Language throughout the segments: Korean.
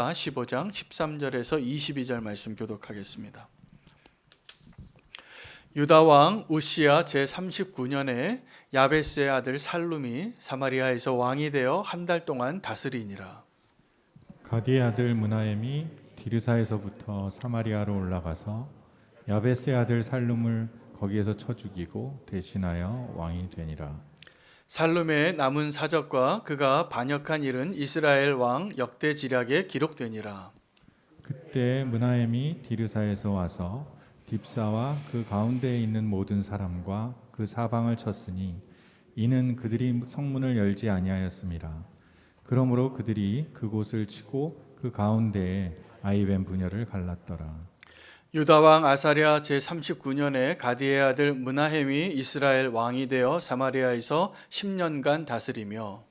15장 13절에서 22절 말씀 교독하겠습니다. 유다 왕 우시야 제39년에 야베스의 아들 살룸이 사마리아에서 왕이 되어 한 달 동안 다스리니라. 가디의 아들 므나헴이 디르사에서부터 사마리아로 올라가서 야베스의 아들 살룸을 거기에서 쳐 죽이고 대신하여 왕이 되니라. 살룸의 남은 사적과 그가 반역한 일은 이스라엘 왕 역대지략에 기록되니라. 그때 므나헴이 디르사에서 와서 딥사와 그 가운데에 있는 모든 사람과 그 사방을 쳤으니 이는 그들이 성문을 열지 아니하였음이라. 그러므로 그들이 그곳을 치고 그 가운데에 아이벤 부녀를 갈랐더라. 유다 왕 아사랴 제39년에 가디의 아들 므나헴이 이스라엘 왕이 되어 사마리아에서 10년간 다스리며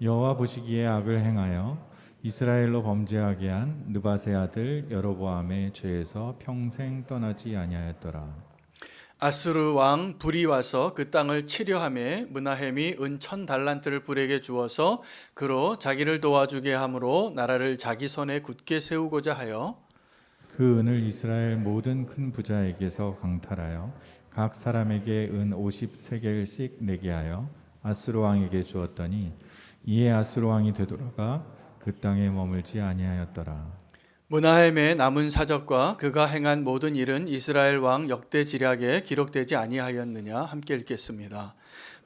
여호와 보시기에 악을 행하여 이스라엘로 범죄하게 한 느밧의 아들 여로보암의 죄에서 평생 떠나지 아니하였더라. 아수르 왕 불이 와서 그 땅을 치려하며 므나헴이 은 1000달란트를 불에게 주어서 그로 자기를 도와주게 함으로 나라를 자기 손에 굳게 세우고자 하여 그 은을 이스라엘 모든 큰 부자에게서 강탈하여 각 사람에게 은 50세겔씩 내게 하여 아수르 왕에게 주었더니 이에 아수르 왕이 되돌아가 그 땅에 머물지 아니하였더라. 므나헴의 남은 사적과 그가 행한 모든 일은 이스라엘 왕 역대지략에 기록되지 아니하였느냐. 함께 읽겠습니다.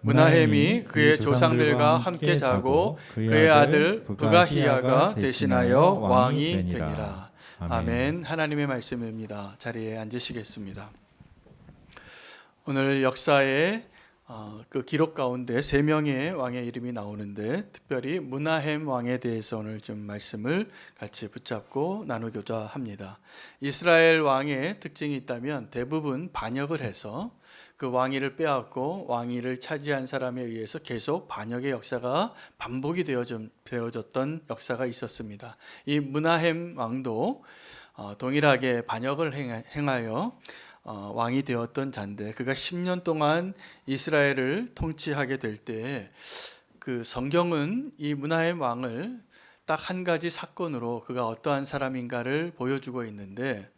므나헴이 그의 조상들과 함께 자고 그의 아들 부가히야가 대신하여 왕이 되니라. 아멘. 하나님의 말씀입니다. 자리에 앉으시겠습니다. 오늘 역사의 그 기록 가운데 3명의 왕의 이름이 나오는데 특별히 므나헴 왕에 대해서 오늘 좀 말씀을 같이 붙잡고 나누고자 합니다. 이스라엘 왕의 특징이 있다면 대부분 반역을 해서 그 왕위를 빼앗고 왕위를 차지한 사람에 의해서 계속 반역의 역사가 반복이 되어졌던 역사가 있었습니다. 이 므나헴 왕도 동일하게 반역을 행하여 왕이 되었던 자인데 그가 10년 동안 이스라엘을 통치하게 될 때 그 성경은 이 므나헴 왕을 딱 한 가지 사건으로 그가 어떠한 사람인가를 보여주고 있는데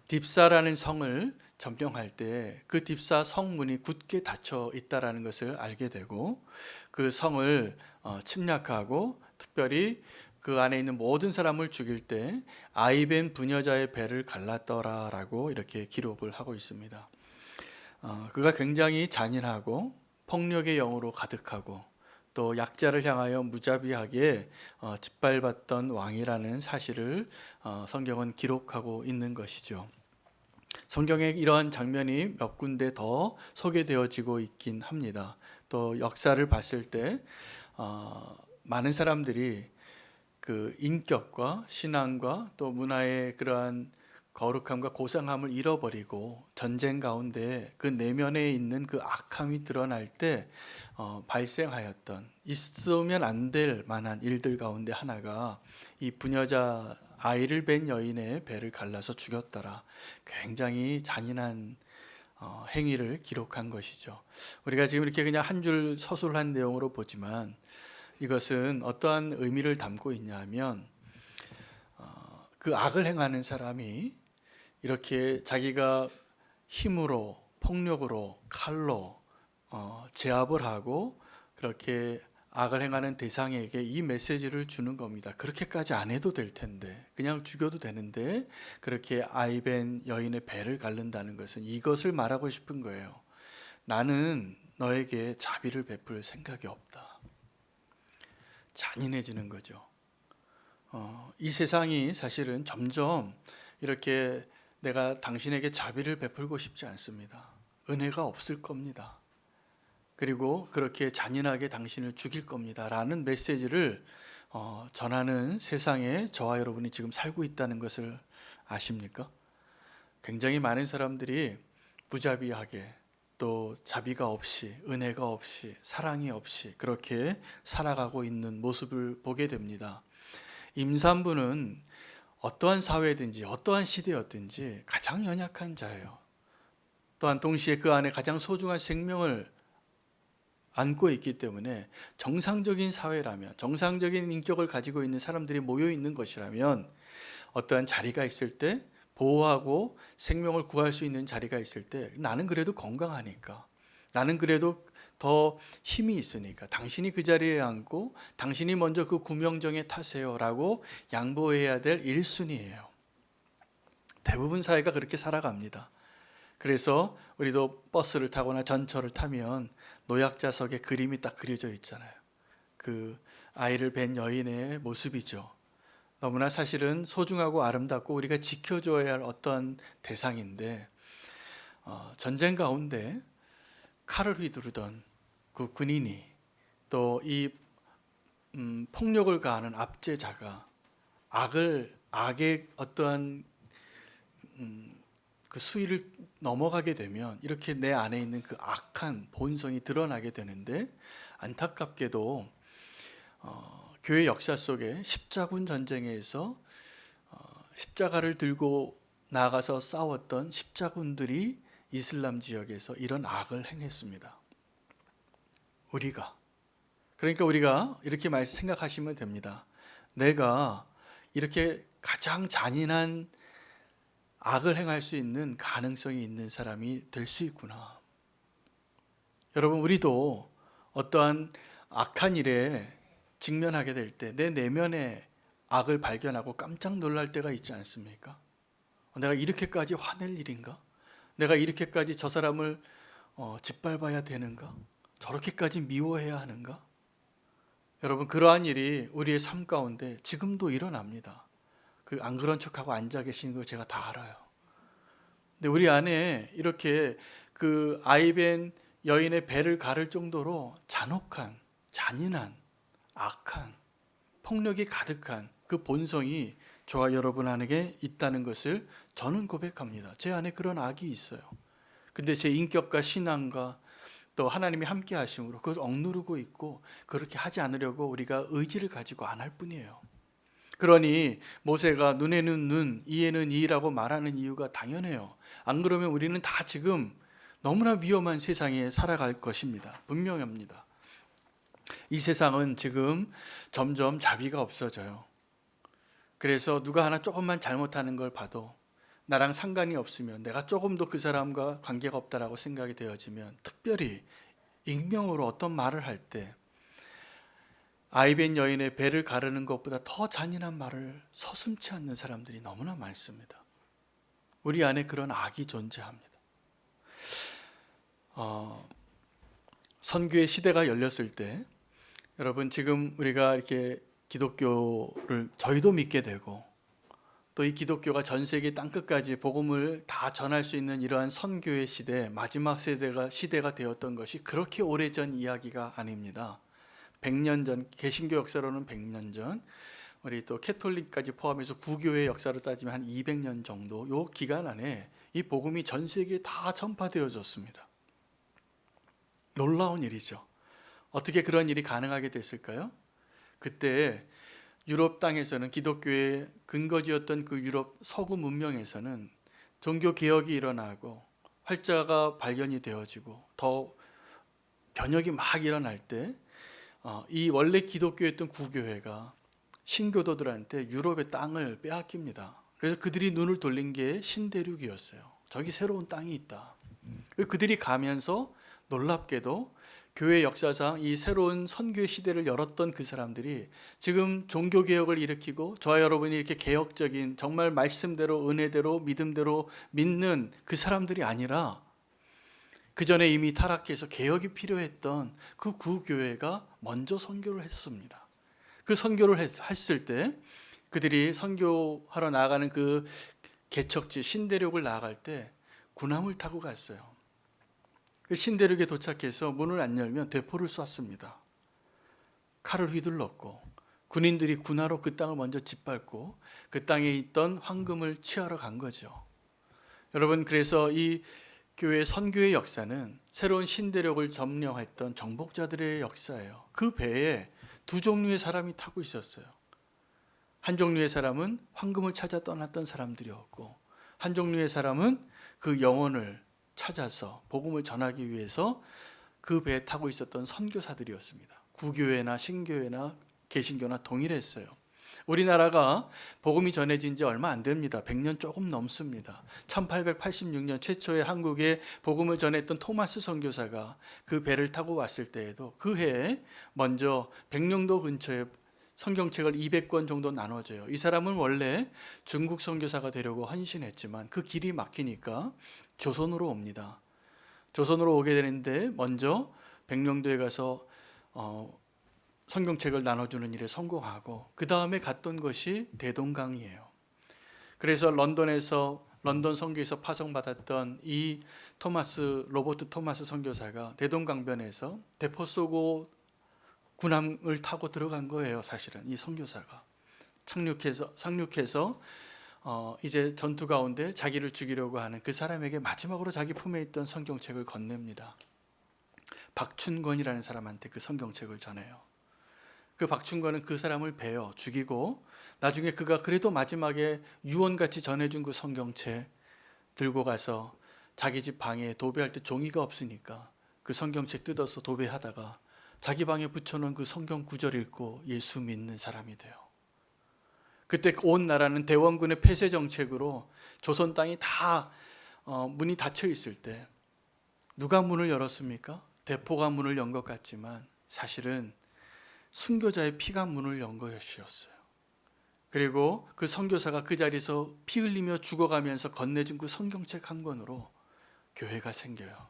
딥사라는 성을 점령할 때 그 딥사 성문이 굳게 닫혀 있다라는 것을 알게 되고 그 성을 침략하고 특별히 그 안에 있는 모든 사람을 죽일 때 아이벤 부녀자의 배를 갈랐더라라고 이렇게 기록을 하고 있습니다. 그가 굉장히 잔인하고 폭력의 영으로 가득하고 또 약자를 향하여 무자비하게 짓밟았던 왕이라는 사실을 성경은 기록하고 있는 것이죠. 성경에 이러한 장면이 몇 군데 더 소개되어지고 있긴 합니다. 또 역사를 봤을 때 많은 사람들이 그 인격과 신앙과 또 문화의 그러한 거룩함과 고상함을 잃어버리고 전쟁 가운데 그 내면에 있는 그 악함이 드러날 때 발생하였던 있으면 안 될 만한 일들 가운데 하나가 이 부녀자 아이를 뵌 여인의 배를 갈라서 죽였더라. 굉장히 잔인한 행위를 기록한 것이죠. 우리가 지금 이렇게 그냥 한 줄 서술한 내용으로 보지만 이것은 어떠한 의미를 담고 있냐 하면 그 악을 행하는 사람이 이렇게 자기가 힘으로 폭력으로 칼로 제압을 하고 그렇게 악을 행하는 대상에게 이 메시지를 주는 겁니다. 그렇게까지 안 해도 될 텐데 그냥 죽여도 되는데 그렇게 아이벤 여인의 배를 갈른다는 것은 이것을 말하고 싶은 거예요. 나는 너에게 자비를 베풀 생각이 없다. 잔인해지는 거죠. 이 세상이 사실은 점점 이렇게 내가 당신에게 자비를 베풀고 싶지 않습니다. 은혜가 없을 겁니다. 그리고 그렇게 잔인하게 당신을 죽일 겁니다. 라는 메시지를 전하는 세상에 저와 여러분이 지금 살고 있다는 것을 아십니까? 굉장히 많은 사람들이 무자비하게 또 자비가 없이 은혜가 없이 사랑이 없이 그렇게 살아가고 있는 모습을 보게 됩니다. 임산부는 어떠한 사회든지 어떠한 시대였든지 가장 연약한 자예요. 또한 동시에 그 안에 가장 소중한 생명을 안고 있기 때문에 정상적인 사회라면, 정상적인 인격을 가지고 있는 사람들이 모여 있는 것이라면 어떠한 자리가 있을 때 보호하고 생명을 구할 수 있는 자리가 있을 때 나는 그래도 건강하니까, 나는 그래도 더 힘이 있으니까 당신이 그 자리에 앉고 당신이 먼저 그 구명정에 타세요라고 양보해야 될 1순위예요. 대부분 사회가 그렇게 살아갑니다. 그래서 우리도 버스를 타거나 전철을 타면 노약자석에 그림이 딱 그려져 있잖아요. 그 아이를 뵌 여인의 모습이죠. 너무나 사실은 소중하고 아름답고 우리가 지켜줘야 할 어떤 대상인데, 전쟁 가운데 칼을 휘두르던 그 군인이 또 이 폭력을 가하는 압제자가 악의 어떠한 그 수위를 넘어가게 되면 이렇게 내 안에 있는 그 악한 본성이 드러나게 되는데, 안타깝게도 교회 역사 속에 십자군 전쟁에서 십자가를 들고 나가서 싸웠던 십자군들이 이슬람 지역에서 이런 악을 행했습니다. 그러니까 우리가 이렇게 생각하시면 됩니다. 내가 이렇게 가장 잔인한 악을 행할 수 있는 가능성이 있는 사람이 될 수 있구나. 여러분, 우리도 어떠한 악한 일에 직면하게 될 때 내 내면의 악을 발견하고 깜짝 놀랄 때가 있지 않습니까? 내가 이렇게까지 화낼 일인가? 내가 이렇게까지 저 사람을 짓밟아야 되는가? 저렇게까지 미워해야 하는가? 여러분, 그러한 일이 우리의 삶 가운데 지금도 일어납니다. 안 그런 척하고 앉아 계시는 거 제가 다 알아요. 근데 우리 안에 이렇게 그 아이벤 여인의 배를 가를 정도로 잔혹한, 잔인한, 악한, 폭력이 가득한 그 본성이 저와 여러분 안에 있다는 것을 저는 고백합니다. 제 안에 그런 악이 있어요. 근데 제 인격과 신앙과 또 하나님이 함께 하심으로 그걸 억누르고 있고, 그렇게 하지 않으려고 우리가 의지를 가지고 안 할 뿐이에요. 그러니 모세가 눈에는 눈, 이에는 이라고 말하는 이유가 당연해요. 안 그러면 우리는 다 지금 너무나 위험한 세상에 살아갈 것입니다. 분명합니다. 이 세상은 지금 점점 자비가 없어져요. 그래서 누가 하나 조금만 잘못하는 걸 봐도 나랑 상관이 없으면, 내가 조금도 그 사람과 관계가 없다라고 생각이 되어지면, 특별히 익명으로 어떤 말을 할 때 아이벤 여인의 배를 가르는 것보다 더 잔인한 말을 서슴지 않는 사람들이 너무나 많습니다. 우리 안에 그런 악이 존재합니다. 선교의 시대가 열렸을 때, 여러분, 지금 우리가 이렇게 기독교를 저희도 믿게 되고 또 이 기독교가 전 세계 땅끝까지 복음을 다 전할 수 있는 이러한 선교의 시대, 마지막 시대가 되었던 것이 그렇게 오래전 이야기가 아닙니다. 100년 전, 개신교 역사로는 100년 전, 우리 또 캐톨릭까지 포함해서 구교의 역사로 따지면 한 200년 정도, 요 기간 안에 이 복음이 전 세계에 다 전파되어졌습니다. 놀라운 일이죠. 어떻게 그런 일이 가능하게 됐을까요? 그때 유럽 땅에서는, 기독교의 근거지였던 그 유럽 서구 문명에서는 종교 개혁이 일어나고 활자가 발견이 되어지고 더 변혁이 막 일어날 때, 이 원래 기독교였던 구교회가 신교도들한테 유럽의 땅을 빼앗깁니다. 그래서 그들이 눈을 돌린 게 신대륙이었어요. 저기 새로운 땅이 있다. 그들이 가면서 놀랍게도 교회 역사상 이 새로운 선교의 시대를 열었던 그 사람들이 지금 종교개혁을 일으키고 저와 여러분이 이렇게 개혁적인, 정말 말씀대로 은혜대로 믿음대로 믿는 그 사람들이 아니라, 그 전에 이미 타락해서 개혁이 필요했던 그 구교회가 먼저 선교를 했습니다. 그 선교를 했을 때 그들이 선교하러 나아가는 그 개척지 신대륙을 나아갈 때 군함을 타고 갔어요. 신대륙에 도착해서 문을 안 열면 대포를 쐈습니다. 칼을 휘둘렀고 군인들이 군화로 그 땅을 먼저 짓밟고 그 땅에 있던 황금을 취하러 간 거죠. 여러분, 그래서 이 교회 선교의 역사는 새로운 신대륙을 점령했던 정복자들의 역사예요. 그 배에 두 종류의 사람이 타고 있었어요. 한 종류의 사람은 황금을 찾아 떠났던 사람들이었고, 한 종류의 사람은 그 영혼을 찾아서 복음을 전하기 위해서 그 배에 타고 있었던 선교사들이었습니다. 구교회나 신교회나 개신교나 동일했어요. 우리나라가 복음이 전해진 지 얼마 안 됩니다. 100년 조금 넘습니다. 1886년 최초에 한국에 복음을 전했던 토마스 선교사가 그 배를 타고 왔을 때에도 그 해에 먼저 백령도 근처에 성경책을 200권 정도 나눠줘요. 이 사람은 원래 중국 선교사가 되려고 헌신했지만 그 길이 막히니까 조선으로 옵니다. 조선으로 오게 되는데 먼저 백령도에 가서 성경책을 나눠주는 일에 성공하고 그 다음에 갔던 것이 대동강이에요. 그래서 런던에서 런던 선교에서 파송받았던 이 로버트 토마스 선교사가 대동강변에서 대포 쏘고 군함을 타고 들어간 거예요. 사실은 이 선교사가 상륙해서 이제 전투 가운데 자기를 죽이려고 하는 그 사람에게 마지막으로 자기 품에 있던 성경책을 건넵니다. 박춘권이라는 사람한테 그 성경책을 전해요. 그 박춘권은 그 사람을 베어 죽이고 나중에 그가 그래도 마지막에 유언같이 전해준 그 성경책 들고 가서 자기 집 방에 도배할 때 종이가 없으니까 그 성경책 뜯어서 도배하다가 자기 방에 붙여놓은 그 성경 구절 읽고 예수 믿는 사람이 돼요. 그때 온 나라는 대원군의 폐쇄 정책으로 조선 땅이 다 문이 닫혀 있을 때 누가 문을 열었습니까? 대포가 문을 연 것 같지만 사실은 순교자의 피가 문을 연 것이었어요. 그리고 그 선교사가 그 자리에서 피 흘리며 죽어가면서 건네준 그 성경책 한 권으로 교회가 생겨요.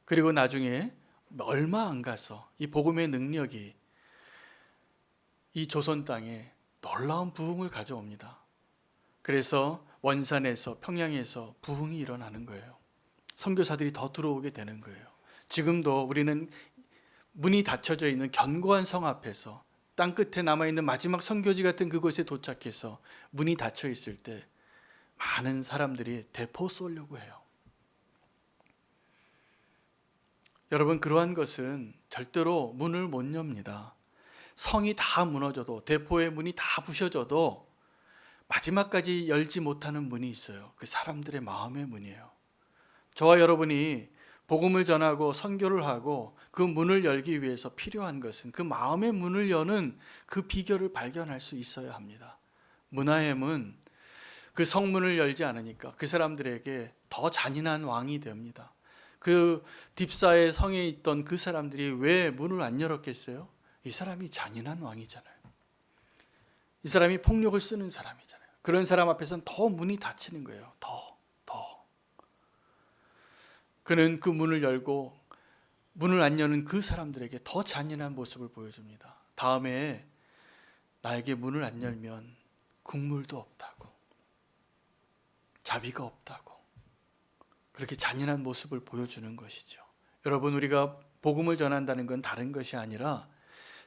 그리고 나중에 얼마 안 가서 이 복음의 능력이 이 조선 땅에 놀라운 부흥을 가져옵니다. 그래서 원산에서 평양에서 부흥이 일어나는 거예요. 선교사들이 더 들어오게 되는 거예요. 지금도 우리는 문이 닫혀져 있는 견고한 성 앞에서 땅 끝에 남아있는 마지막 선교지 같은 그곳에 도착해서 문이 닫혀 있을 때 많은 사람들이 대포 쏘려고 해요. 여러분, 그러한 것은 절대로 문을 못 엽니다. 성이 다 무너져도 대포의 문이 다 부셔져도 마지막까지 열지 못하는 문이 있어요. 그 사람들의 마음의 문이에요. 저와 여러분이 복음을 전하고 선교를 하고 그 문을 열기 위해서 필요한 것은 그 마음의 문을 여는 그 비결을 발견할 수 있어야 합니다. 문하햄은 그 성문을 열지 않으니까 그 사람들에게 더 잔인한 왕이 됩니다. 그 딥사의 성에 있던 그 사람들이 왜 문을 안 열었겠어요? 이 사람이 잔인한 왕이잖아요. 이 사람이 폭력을 쓰는 사람이잖아요. 그런 사람 앞에서는 더 문이 닫히는 거예요. 더. 그는 그 문을 열고 문을 안 여는 그 사람들에게 더 잔인한 모습을 보여줍니다. 다음에 나에게 문을 안 열면 국물도 없다고, 자비가 없다고, 그렇게 잔인한 모습을 보여주는 것이죠. 여러분, 우리가 복음을 전한다는 건 다른 것이 아니라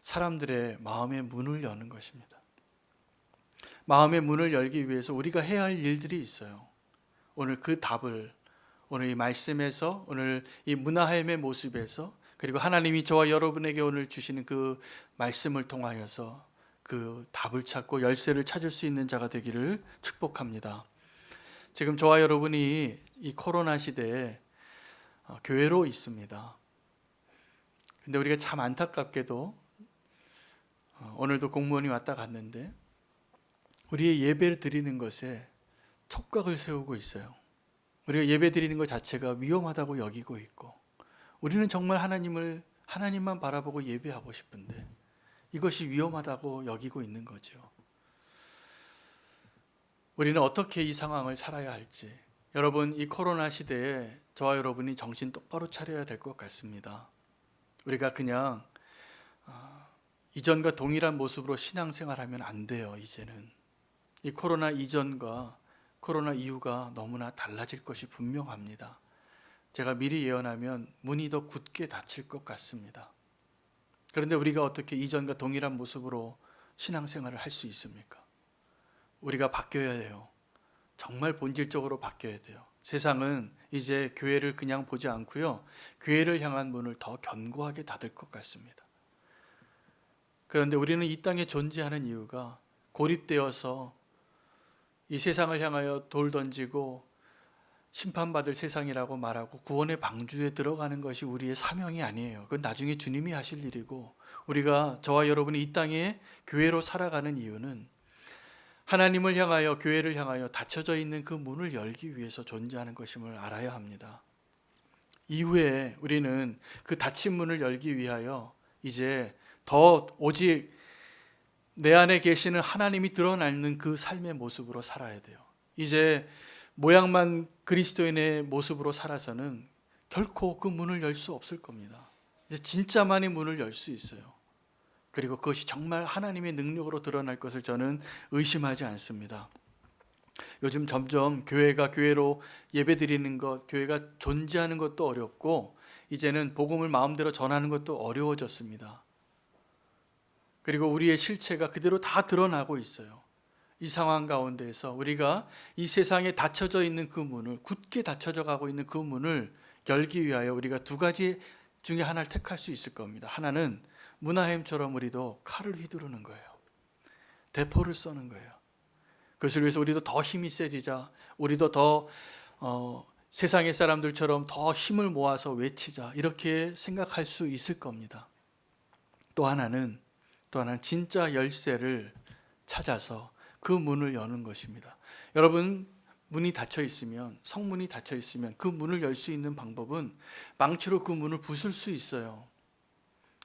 사람들의 마음의 문을 여는 것입니다. 마음의 문을 열기 위해서 우리가 해야 할 일들이 있어요. 오늘 그 답을 오늘 이 말씀에서, 오늘 이 문하햄의 모습에서, 그리고 하나님이 저와 여러분에게 오늘 주시는 그 말씀을 통하여서 그 답을 찾고 열쇠를 찾을 수 있는 자가 되기를 축복합니다. 지금 저와 여러분이 이 코로나 시대에 교회로 있습니다. 근데 우리가 참 안타깝게도 오늘도 공무원이 왔다 갔는데 우리의 예배를 드리는 것에 촉각을 세우고 있어요. 우리가 예배 드리는 것 자체가 위험하다고 여기고 있고, 우리는 정말 하나님만 바라보고 예배하고 싶은데 이것이 위험하다고 여기고 있는 거죠. 우리는 어떻게 이 상황을 살아야 할지, 여러분, 이 코로나 시대에 저와 여러분이 정신 똑바로 차려야 될 것 같습니다. 우리가 그냥 이전과 동일한 모습으로 신앙생활하면 안 돼요. 이제는 이 코로나 이전과 코로나 이후가 너무나 달라질 것이 분명합니다. 제가 미리 예언하면 문이 더 굳게 닫힐 것 같습니다. 그런데 우리가 어떻게 이전과 동일한 모습으로 신앙생활을 할 수 있습니까? 우리가 바뀌어야 돼요. 정말 본질적으로 바뀌어야 돼요. 세상은 이제 교회를 그냥 보지 않고요, 교회를 향한 문을 더 견고하게 닫을 것 같습니다. 그런데 우리는 이 땅에 존재하는 이유가 고립되어서 이 세상을 향하여 돌 던지고 심판받을 세상이라고 말하고 구원의 방주에 들어가는 것이 우리의 사명이 아니에요. 그건 나중에 주님이 하실 일이고, 우리가 저와 여러분이 이 땅에 교회로 살아가는 이유는 하나님을 향하여, 교회를 향하여 닫혀져 있는 그 문을 열기 위해서 존재하는 것임을 알아야 합니다. 이후에 우리는 그 닫힌 문을 열기 위하여 이제 더 오직 내 안에 계시는 하나님이 드러나는 그 삶의 모습으로 살아야 돼요. 이제 모양만 그리스도인의 모습으로 살아서는 결코 그 문을 열 수 없을 겁니다. 이제 진짜만이 문을 열 수 있어요. 그리고 그것이 정말 하나님의 능력으로 드러날 것을 저는 의심하지 않습니다. 요즘 점점 교회가 교회로 예배드리는 것, 교회가 존재하는 것도 어렵고, 이제는 복음을 마음대로 전하는 것도 어려워졌습니다. 그리고 우리의 실체가 그대로 다 드러나고 있어요. 이 상황 가운데에서 우리가 이 세상에 닫혀져 있는 그 문을, 굳게 닫혀져 가고 있는 그 문을 열기 위하여 우리가 두 가지 중에 하나를 택할 수 있을 겁니다. 하나는 문하햄처럼 우리도 칼을 휘두르는 거예요. 대포를 쏘는 거예요. 그것을 위해서 우리도 더 힘이 세지자, 우리도 더 세상의 사람들처럼 더 힘을 모아서 외치자, 이렇게 생각할 수 있을 겁니다. 또 하나는 진짜 열쇠를 찾아서 그 문을 여는 것입니다. 여러분, 문이 닫혀 있으면, 성문이 닫혀 있으면 그 문을 열 수 있는 방법은 망치로 그 문을 부술 수 있어요.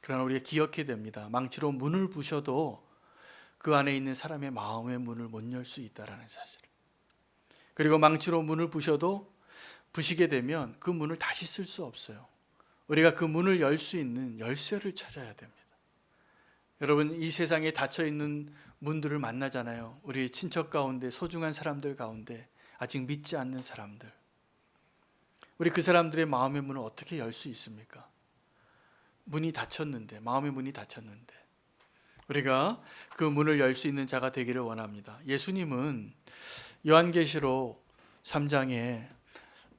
그러나 우리가 기억해야 됩니다. 망치로 문을 부셔도 그 안에 있는 사람의 마음의 문을 못 열 수 있다는 사실. 그리고 망치로 문을 부시게 되면 그 문을 다시 쓸 수 없어요. 우리가 그 문을 열 수 있는 열쇠를 찾아야 됩니다. 여러분, 이 세상에 닫혀 있는 문들을 만나잖아요. 우리 친척 가운데, 소중한 사람들 가운데 아직 믿지 않는 사람들. 우리 그 사람들의 마음의 문을 어떻게 열 수 있습니까? 문이 닫혔는데, 마음의 문이 닫혔는데 우리가 그 문을 열 수 있는 자가 되기를 원합니다. 예수님은 요한계시록 3장에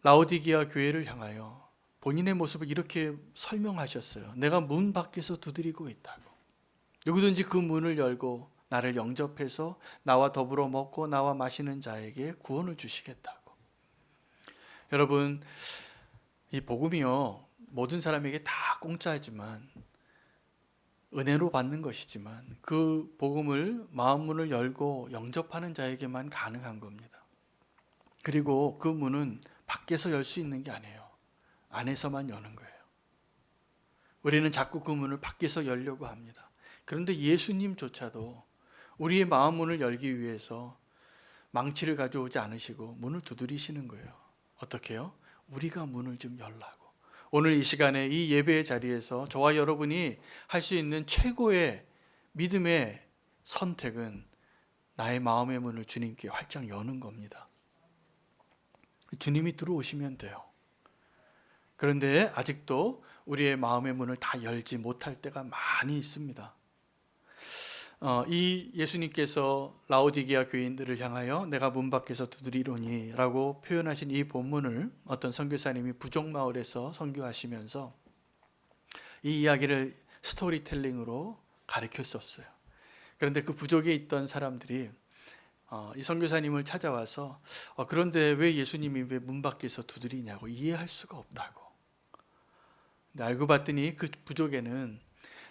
라오디게아 교회를 향하여 본인의 모습을 이렇게 설명하셨어요. 내가 문 밖에서 두드리고 있다고. 누구든지 그 문을 열고 나를 영접해서 나와 더불어 먹고 나와 마시는 자에게 구원을 주시겠다고. 여러분, 이 복음이요, 모든 사람에게 다 공짜지만, 은혜로 받는 것이지만, 그 복음을 마음 문을 열고 영접하는 자에게만 가능한 겁니다. 그리고 그 문은 밖에서 열 수 있는 게 아니에요. 안에서만 여는 거예요. 우리는 자꾸 그 문을 밖에서 열려고 합니다. 그런데 예수님조차도 우리의 마음 문을 열기 위해서 망치를 가져오지 않으시고 문을 두드리시는 거예요. 어떻게 해요? 우리가 문을 좀 열라고. 오늘 이 시간에 이 예배의 자리에서 저와 여러분이 할 수 있는 최고의 믿음의 선택은 나의 마음의 문을 주님께 활짝 여는 겁니다. 주님이 들어오시면 돼요. 그런데 아직도 우리의 마음의 문을 다 열지 못할 때가 많이 있습니다. 이 예수님께서 라오디게아 교인들을 향하여 내가 문 밖에서 두드리노니 라고 표현하신 이 본문을 어떤 선교사님이 부족마을에서 선교하시면서 이 이야기를 스토리텔링으로 가르쳤었어요. 그런데 그 부족에 있던 사람들이 이 선교사님을 찾아와서 그런데 왜 예수님이 왜 문 밖에서 두드리냐고 이해할 수가 없다고. 근데 알고 봤더니 그 부족에는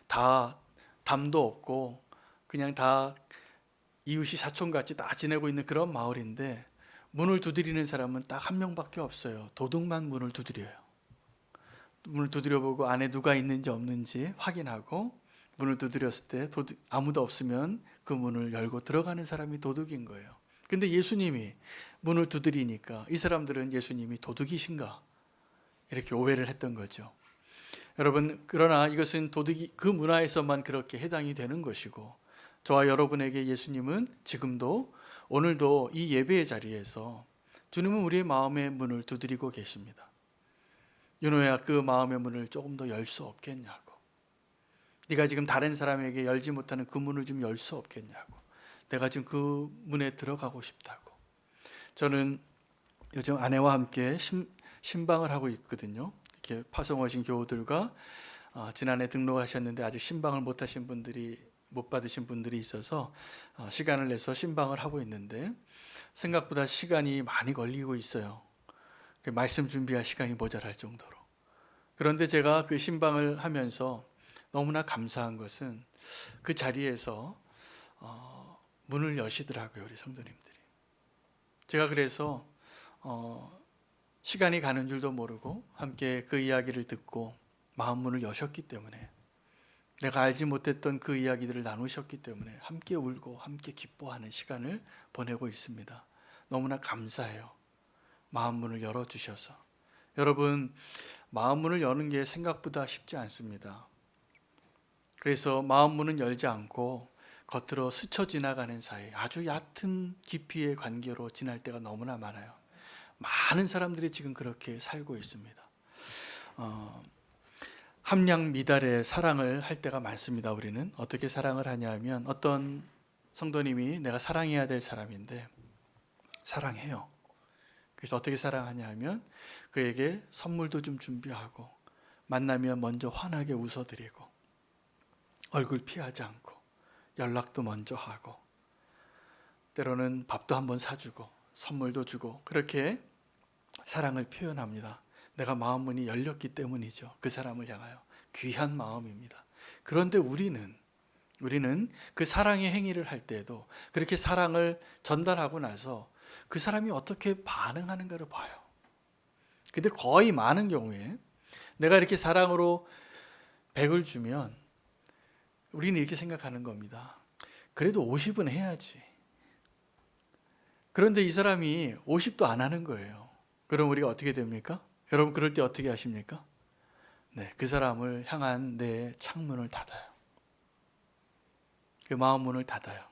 다 담도 없고 그냥 다 이웃이 사촌같이 다 지내고 있는 그런 마을인데, 문을 두드리는 사람은 딱 한 명밖에 없어요. 도둑만 문을 두드려요. 문을 두드려보고 안에 누가 있는지 없는지 확인하고, 문을 두드렸을 때 아무도 없으면 그 문을 열고 들어가는 사람이 도둑인 거예요. 근데 예수님이 문을 두드리니까 이 사람들은 예수님이 도둑이신가 이렇게 오해를 했던 거죠. 여러분, 그러나 이것은 도둑이 그 문화에서만 그렇게 해당이 되는 것이고, 저와 여러분에게 예수님은 지금도, 오늘도 이 예배의 자리에서 주님은 우리의 마음의 문을 두드리고 계십니다. 윤호야, 그 마음의 문을 조금 더 열 수 없겠냐고. 네가 지금 다른 사람에게 열지 못하는 그 문을 좀 열 수 없겠냐고. 내가 지금 그 문에 들어가고 싶다고. 저는 요즘 아내와 함께 신방을 하고 있거든요. 이렇게 파송 오신 교우들과 지난해 등록하셨는데 아직 신방을 못 받으신 분들이 있어서 시간을 내서 신방을 하고 있는데 생각보다 시간이 많이 걸리고 있어요. 그 말씀 준비할 시간이 모자랄 정도로. 그런데 제가 그 신방을 하면서 너무나 감사한 것은 그 자리에서 문을 여시더라고요, 우리 성도님들이. 제가 그래서 시간이 가는 줄도 모르고 함께 그 이야기를 듣고 마음 문을 여셨기 때문에, 내가 알지 못했던 그 이야기들을 나누셨기 때문에 함께 울고 함께 기뻐하는 시간을 보내고 있습니다. 너무나 감사해요. 마음 문을 열어주셔서. 여러분, 마음 문을 여는 게 생각보다 쉽지 않습니다. 그래서 마음 문은 열지 않고 겉으로 스쳐 지나가는 사이 아주 얕은 깊이의 관계로 지날 때가 너무나 많아요. 많은 사람들이 지금 그렇게 살고 있습니다. 함량 미달의 사랑을 할 때가 많습니다. 우리는 어떻게 사랑을 하냐면, 어떤 성도님이 내가 사랑해야 될 사람인데 사랑해요. 그래서 어떻게 사랑하냐 하면 그에게 선물도 좀 준비하고, 만나면 먼저 환하게 웃어드리고, 얼굴 피하지 않고, 연락도 먼저 하고, 때로는 밥도 한번 사주고 선물도 주고, 그렇게 사랑을 표현합니다. 내가 마음 문이 열렸기 때문이죠. 그 사람을 향하여 귀한 마음입니다. 그런데 우리는 그 사랑의 행위를 할 때에도 그렇게 사랑을 전달하고 나서 그 사람이 어떻게 반응하는가를 봐요. 근데 거의 많은 경우에 내가 이렇게 사랑으로 100을 주면 우리는 이렇게 생각하는 겁니다. 그래도 50은 해야지. 그런데 이 사람이 50도 안 하는 거예요. 그럼 우리가 어떻게 됩니까? 여러분, 그럴 때 어떻게 하십니까? 네, 그 사람을 향한 내 창문을 닫아요. 그 마음 문을 닫아요.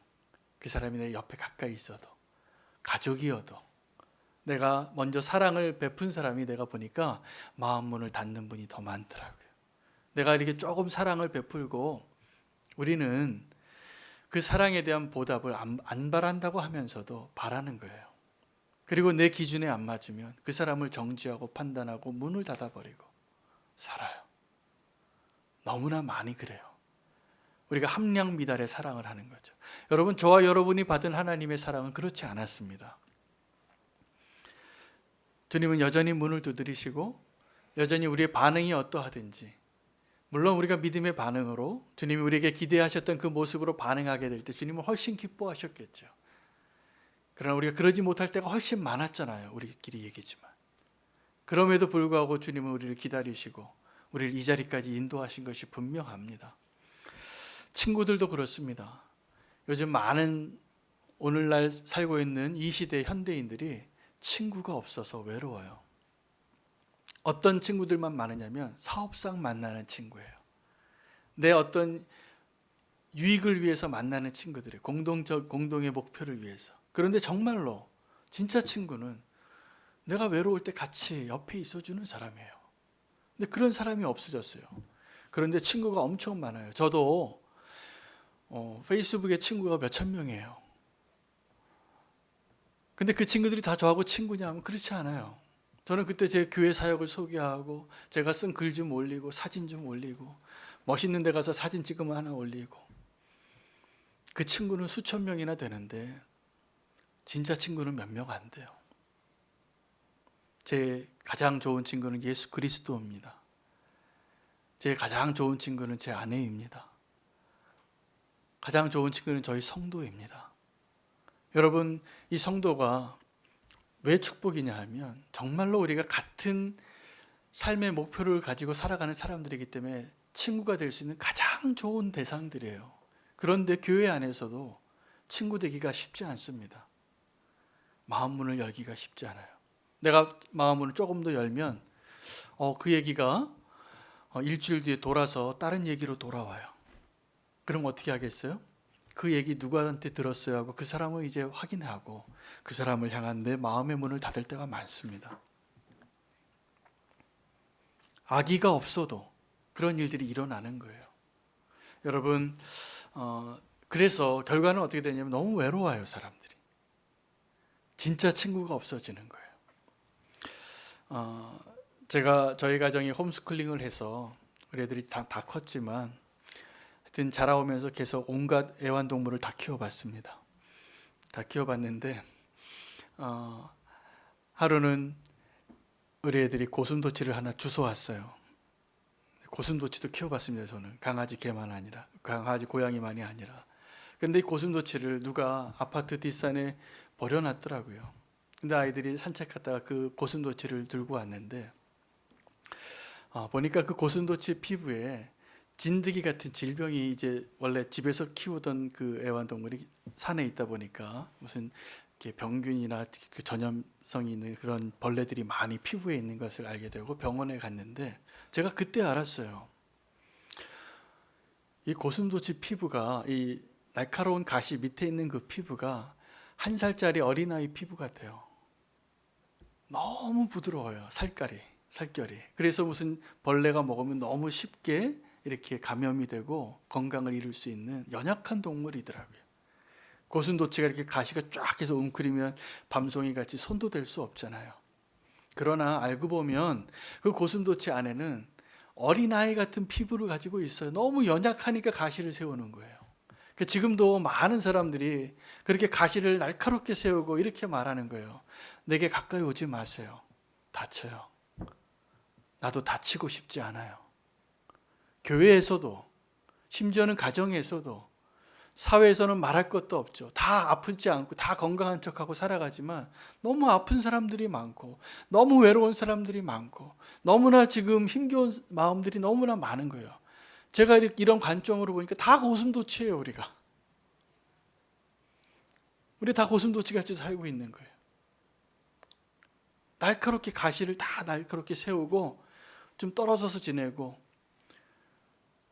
그 사람이 내 옆에 가까이 있어도, 가족이어도, 내가 먼저 사랑을 베푼 사람이 내가 보니까 마음 문을 닫는 분이 더 많더라고요. 내가 이렇게 조금 사랑을 베풀고 우리는 그 사랑에 대한 보답을 안 바란다고 하면서도 바라는 거예요. 그리고 내 기준에 안 맞으면 그 사람을 정지하고 판단하고 문을 닫아버리고 살아요. 너무나 많이 그래요. 우리가 함량 미달의 사랑을 하는 거죠. 여러분, 저와 여러분이 받은 하나님의 사랑은 그렇지 않았습니다. 주님은 여전히 문을 두드리시고 여전히 우리의 반응이 어떠하든지, 물론 우리가 믿음의 반응으로 주님이 우리에게 기대하셨던 그 모습으로 반응하게 될 때 주님은 훨씬 기뻐하셨겠죠. 그러나 우리가 그러지 못할 때가 훨씬 많았잖아요. 우리끼리 얘기지만. 그럼에도 불구하고 주님은 우리를 기다리시고 우리를 이 자리까지 인도하신 것이 분명합니다. 친구들도 그렇습니다. 요즘 많은 오늘날 살고 있는 이 시대 현대인들이 친구가 없어서 외로워요. 어떤 친구들만 많으냐면 사업상 만나는 친구예요. 내 어떤 유익을 위해서 만나는 친구들이에요. 공동의 목표를 위해서. 그런데 정말로 진짜 친구는 내가 외로울 때 같이 옆에 있어주는 사람이에요. 근데 그런 사람이 없어졌어요. 그런데 친구가 엄청 많아요. 저도 페이스북에 친구가 몇천 명이에요. 근데 그 친구들이 다 저하고 친구냐 하면 그렇지 않아요. 저는 그때 제 교회 사역을 소개하고 제가 쓴 글 좀 올리고 사진 좀 올리고 멋있는 데 가서 사진 찍으면 하나 올리고, 그 친구는 수천 명이나 되는데 진짜 친구는 몇 명 안 돼요. 제 가장 좋은 친구는 예수 그리스도입니다. 제 가장 좋은 친구는 제 아내입니다. 가장 좋은 친구는 저희 성도입니다. 여러분, 이 성도가 왜 축복이냐 하면 정말로 우리가 같은 삶의 목표를 가지고 살아가는 사람들이기 때문에 친구가 될 수 있는 가장 좋은 대상들이에요. 그런데 교회 안에서도 친구 되기가 쉽지 않습니다. 마음 문을 열기가 쉽지 않아요. 내가 마음 문을 조금 더 열면 그 얘기가 일주일 뒤에 돌아서 다른 얘기로 돌아와요. 그럼 어떻게 하겠어요? 그 얘기 누구한테 들었어요 하고 그 사람을 이제 확인하고 그 사람을 향한 내 마음의 문을 닫을 때가 많습니다. 악의가 없어도 그런 일들이 일어나는 거예요. 여러분, 그래서 결과는 어떻게 되냐면 너무 외로워요, 사람들이. 진짜 친구가 없어지는 거예요. 저희 가정이 홈스쿨링을 해서 우리 애들이 다 컸지만 하여튼 자라오면서 계속 온갖 애완동물을 다 키워봤습니다. 다 키워봤는데 하루는 우리 애들이 고슴도치를 하나 주워왔어요. 고슴도치도 키워봤습니다. 저는 강아지 개만 아니라, 강아지 고양이만이 아니라. 근데 이 고슴도치를 누가 아파트 뒷산에 버려놨더라고요. 근데 아이들이 산책하다가 그 고슴도치를 들고 왔는데 보니까 그 고슴도치 피부에 진드기 같은 질병이, 이제 원래 집에서 키우던 그 애완동물이 산에 있다 보니까 무슨 이렇게 병균이나 그 전염성이 있는 그런 벌레들이 많이 피부에 있는 것을 알게 되고 병원에 갔는데 제가 그때 알았어요. 이 고슴도치 피부가, 이 날카로운 가시 밑에 있는 그 피부가 1살짜리 어린아이 피부 같아요. 너무 부드러워요. 살결이. 그래서 무슨 벌레가 먹으면 너무 쉽게 이렇게 감염이 되고 건강을 잃을 수 있는 연약한 동물이더라고요. 고슴도치가 이렇게 가시가 쫙 해서 웅크리면 밤송이 같이 손도 댈 수 없잖아요. 그러나 알고 보면 그 고슴도치 안에는 어린아이 같은 피부를 가지고 있어요. 너무 연약하니까 가시를 세우는 거예요. 지금도 많은 사람들이 그렇게 가시를 날카롭게 세우고 이렇게 말하는 거예요. 내게 가까이 오지 마세요. 다쳐요. 나도 다치고 싶지 않아요. 교회에서도, 심지어는 가정에서도, 사회에서는 말할 것도 없죠. 다 아프지 않고 다 건강한 척하고 살아가지만 너무 아픈 사람들이 많고 너무 외로운 사람들이 많고 너무나 지금 힘겨운 마음들이 너무나 많은 거예요. 제가 이런 관점으로 보니까 다 고슴도치예요. 우리 다 고슴도치 같이 살고 있는 거예요. 날카롭게 가시를 다 날카롭게 세우고 좀 떨어져서 지내고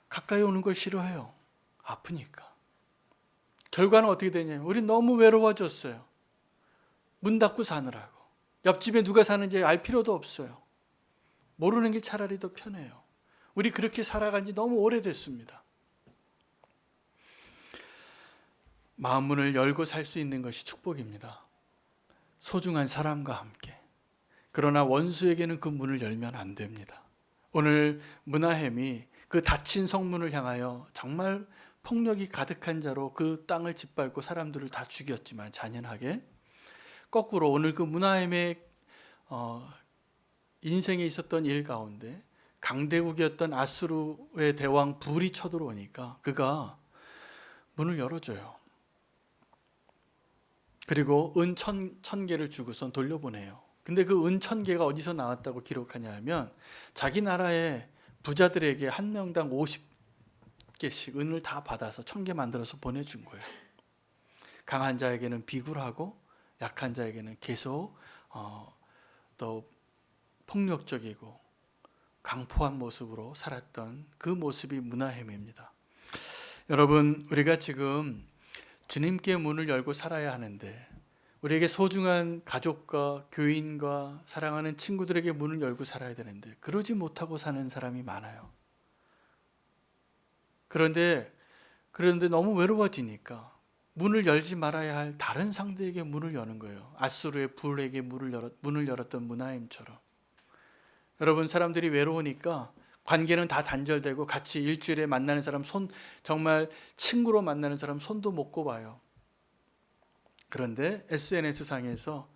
가까이 오는 걸 싫어해요. 아프니까. 결과는 어떻게 되냐면 우린 너무 외로워졌어요. 문 닫고 사느라고. 옆집에 누가 사는지 알 필요도 없어요. 모르는 게 차라리 더 편해요. 우리 그렇게 살아간 지 너무 오래됐습니다. 마음문을 열고 살 수 있는 것이 축복입니다. 소중한 사람과 함께. 그러나 원수에게는 그 문을 열면 안 됩니다. 오늘 문하햄이 그 닫힌 성문을 향하여 정말 폭력이 가득한 자로 그 땅을 짓밟고 사람들을 다 죽였지만 잔인하게, 거꾸로 오늘 그 문하햄의 인생에 있었던 일 가운데 강대국이었던 아수르의 대왕 불이 쳐들어오니까 그가 문을 열어줘요. 그리고 은 1,000개를 주고선 돌려보내요. 근데 그 은 1,000개가 어디서 나왔다고 기록하냐 하면 자기 나라의 부자들에게 한 명당 50개씩 은을 다 받아서 1,000개 만들어서 보내준 거예요. 강한 자에게는 비굴하고 약한 자에게는 계속 또 폭력적이고 강포한 모습으로 살았던 그 모습이 문하햄입니다. 여러분, 우리가 지금 주님께 문을 열고 살아야 하는데 우리에게 소중한 가족과 교인과 사랑하는 친구들에게 문을 열고 살아야 되는데 그러지 못하고 사는 사람이 많아요. 그런데 너무 외로워지니까 문을 열지 말아야 할 다른 상대에게 문을 여는 거예요. 아수르의 불에게 문을 열었던 문하햄처럼. 여러분, 사람들이 외로우니까 관계는 다 단절되고 같이 일주일에 만나는 사람 정말 친구로 만나는 사람 손도 못 꼽아요. 그런데 SNS상에서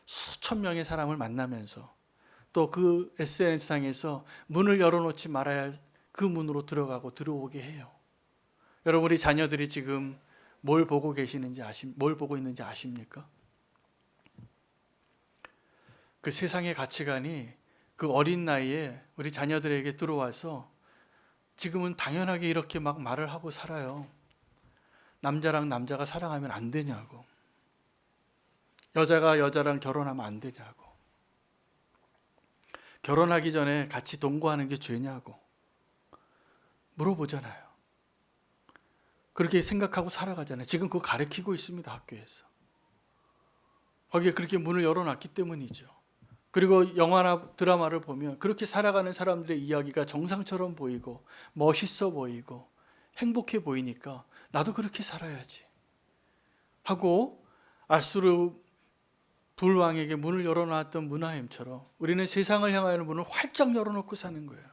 수천 명의 사람을 만나면서 또 그 SNS상에서 문을 열어놓지 말아야 할 그 문으로 들어오게 해요. 여러분, 우리 자녀들이 지금 뭘 보고 있는지 아십니까? 그 세상의 가치관이 그 어린 나이에 우리 자녀들에게 들어와서 지금은 당연하게 이렇게 막 말을 하고 살아요. 남자랑 남자가 사랑하면 안 되냐고. 여자가 여자랑 결혼하면 안 되냐고. 결혼하기 전에 같이 동거하는 게 죄냐고 물어보잖아요. 그렇게 생각하고 살아가잖아요. 지금 그거 가르치고 있습니다. 학교에서. 거기에 그렇게 문을 열어놨기 때문이죠. 그리고 영화나 드라마를 보면 그렇게 살아가는 사람들의 이야기가 정상처럼 보이고 멋있어 보이고 행복해 보이니까 나도 그렇게 살아야지 하고 아수르 불왕에게 문을 열어놨던 문하햄처럼 우리는 세상을 향하여는 문을 활짝 열어놓고 사는 거예요.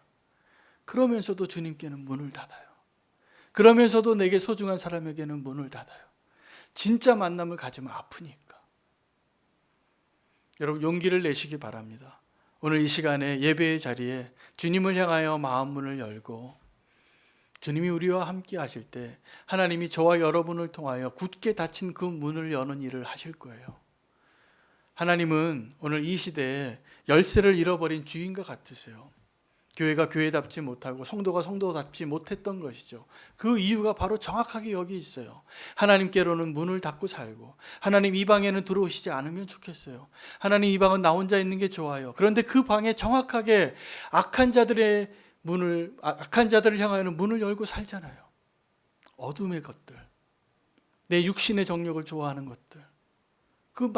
그러면서도 주님께는 문을 닫아요. 그러면서도 내게 소중한 사람에게는 문을 닫아요. 진짜 만남을 가지면 아프니까. 여러분, 용기를 내시기 바랍니다. 오늘 이 시간에 예배의 자리에 주님을 향하여 마음 문을 열고 주님이 우리와 함께 하실 때 하나님이 저와 여러분을 통하여 굳게 닫힌 그 문을 여는 일을 하실 거예요. 하나님은 오늘 이 시대에 열쇠를 잃어버린 주인과 같으세요. 교회가 교회답지 못하고 성도가 성도답지 못했던 것이죠. 그 이유가 바로 정확하게 여기 있어요. 하나님께로는 문을 닫고 살고 하나님 이 방에는 들어오시지 않으면 좋겠어요. 하나님 이 방은 나 혼자 있는 게 좋아요. 그런데 그 방에 정확하게 악한 자들을 향하여는 문을 열고 살잖아요. 어둠의 것들, 내 육신의 정욕을 좋아하는 것들, 그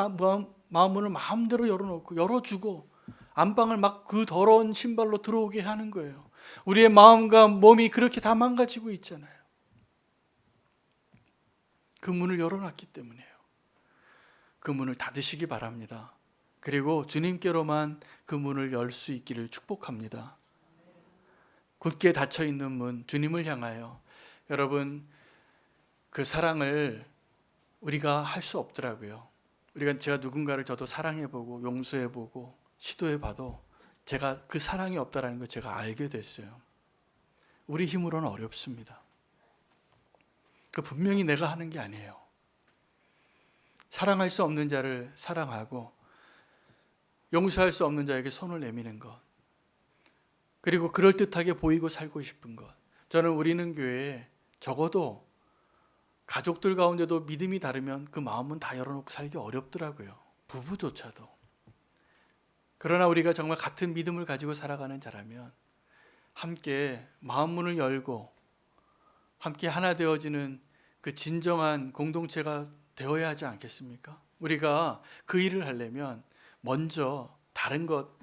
마음 문을 마음대로 열어놓고 열어주고 안방을 막 그 더러운 신발로 들어오게 하는 거예요. 우리의 마음과 몸이 그렇게 다 망가지고 있잖아요. 그 문을 열어놨기 때문이에요. 그 문을 닫으시기 바랍니다. 그리고 주님께로만 그 문을 열 수 있기를 축복합니다. 굳게 닫혀있는 문, 주님을 향하여. 여러분, 그 사랑을 우리가 할 수 없더라고요. 제가 누군가를 저도 사랑해보고 용서해보고 시도해봐도 제가 그 사랑이 없다는 걸 제가 알게 됐어요. 우리 힘으로는 어렵습니다. 그 분명히 내가 하는 게 아니에요. 사랑할 수 없는 자를 사랑하고 용서할 수 없는 자에게 손을 내미는 것, 그리고 그럴듯하게 보이고 살고 싶은 것. 저는 우리는 교회에 적어도 가족들 가운데도 믿음이 다르면 그 마음은 다 열어놓고 살기 어렵더라고요. 부부조차도. 그러나 우리가 정말 같은 믿음을 가지고 살아가는 자라면 함께 마음 문을 열고 함께 하나 되어지는 그 진정한 공동체가 되어야 하지 않겠습니까? 우리가 그 일을 하려면 먼저 다른 것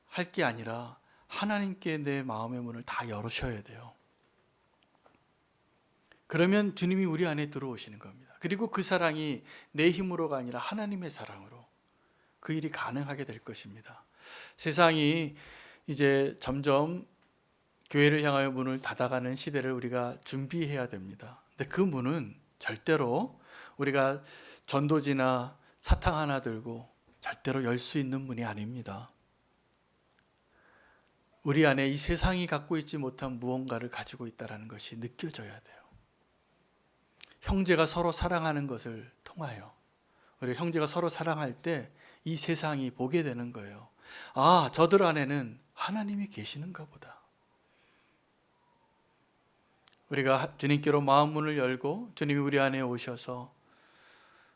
할 게 아니라 하나님께 내 마음의 문을 다 열으셔야 돼요. 그러면 주님이 우리 안에 들어오시는 겁니다. 그리고 그 사랑이 내 힘으로가 아니라 하나님의 사랑으로 그 일이 가능하게 될 것입니다. 세상이 이제 점점 교회를 향하여 문을 닫아가는 시대를 우리가 준비해야 됩니다. 근데 그 문은 절대로 우리가 전도지나 사탕 하나 들고 절대로 열 수 있는 문이 아닙니다. 우리 안에 이 세상이 갖고 있지 못한 무언가를 가지고 있다는 것이 느껴져야 돼요. 형제가 서로 사랑하는 것을 통하여 우리 형제가 서로 사랑할 때 이 세상이 보게 되는 거예요. 아, 저들 안에는 하나님이 계시는가 보다. 우리가 주님께로 마음 문을 열고 주님이 우리 안에 오셔서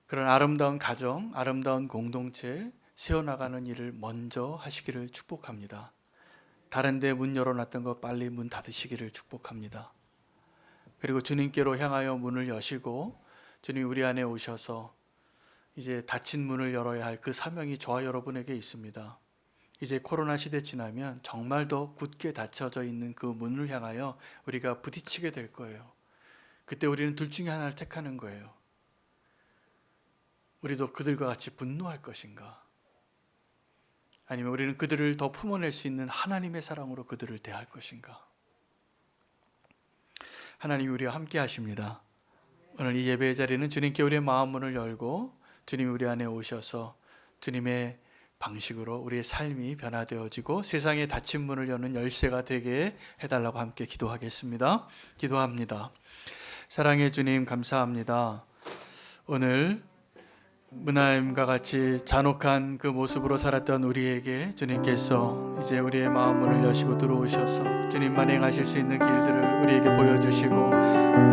그런 아름다운 가정, 아름다운 공동체 세워나가는 일을 먼저 하시기를 축복합니다. 다른 데 문 열어놨던 거 빨리 문 닫으시기를 축복합니다. 그리고 주님께로 향하여 문을 여시고 주님이 우리 안에 오셔서 이제 닫힌 문을 열어야 할 그 사명이 저와 여러분에게 있습니다. 이제 코로나 시대 지나면 정말 더 굳게 닫혀져 있는 그 문을 향하여 우리가 부딪히게 될 거예요. 그때 우리는 둘 중에 하나를 택하는 거예요. 우리도 그들과 같이 분노할 것인가? 아니면 우리는 그들을 더 품어낼 수 있는 하나님의 사랑으로 그들을 대할 것인가? 하나님이 우리와 함께 하십니다. 오늘 이 예배의 자리는 주님께 우리의 마음 문을 열고 주님이 우리 안에 오셔서 주님의 방식으로 우리의 삶이 변화되어지고 세상에 닫힌 문을 여는 열쇠가 되게 해달라고 함께 기도하겠습니다. 기도합니다. 사랑의 주님, 감사합니다. 오늘 문하임과 같이 잔혹한 그 모습으로 살았던 우리에게 주님께서 이제 우리의 마음 문을 여시고 들어오셔서 주님만 행하실 수 있는 길들을 우리에게 보여주시고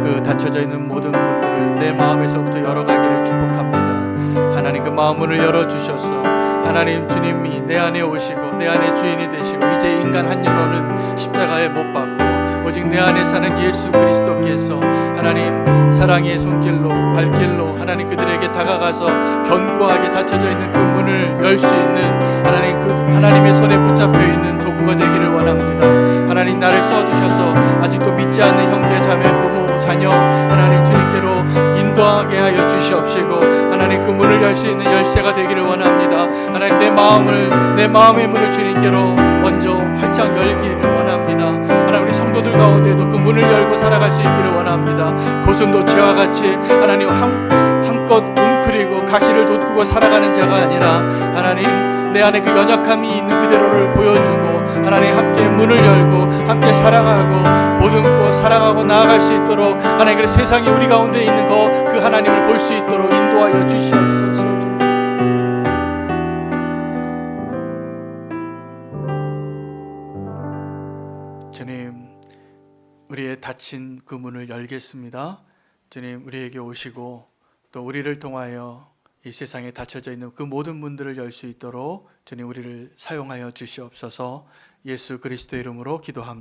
그 닫혀져 있는 모든 문들을 내 마음에서부터 열어가기를 축복합니다. 하나님, 그 마음 문을 열어주셔서 하나님 주님이 내 안에 오시고 내 안에 주인이 되시고 이제 인간 한 영혼은 십자가에 못 박고 오직 내 안에 사는 예수 그리스도께서 하나님 사랑의 손길로 발길로 하나님 그들에게 다가가서 견고하게 닫혀져 있는 그 문을 열 수 있는 하나님 그 하나님의 손에 붙잡혀 있는 도구가 되기를 원합니다. 하나님, 나를 써주셔서 아직도 믿지 않는 형제 자매 부모 자녀 하나님 주님께로 인도하게 하여 주시옵시고 하나님 그 문을 열 수 있는 열쇠가 되기를 원합니다. 하나님, 내 마음의 문을 주님께로 먼저 활짝 열기를 원합니다. 하나님, 우리 성도들 가운데도 그 문을 열고 살아갈 수 있기를 원합니다. 고슴도치와 같이 하나님 한껏 찌푸리고 가시를 돋구고 살아가는 자가 아니라 하나님 내 안에 그 연약함이 있는 그대로를 보여주고 하나님 함께 문을 열고 함께 사랑하고 보듬고 사랑하고 나아갈 수 있도록 하나님 그 세상이 우리 가운데 있는 그 하나님을 볼 수 있도록 인도하여 주시옵소서. 주님, 우리의 닫힌 그 문을 열겠습니다. 주님, 우리에게 오시고 또 우리를 통하여 이 세상에 닫혀져 있는 그 모든 문들을 열 수 있도록 주님 우리를 사용하여 주시옵소서. 예수 그리스도의 이름으로 기도합니다.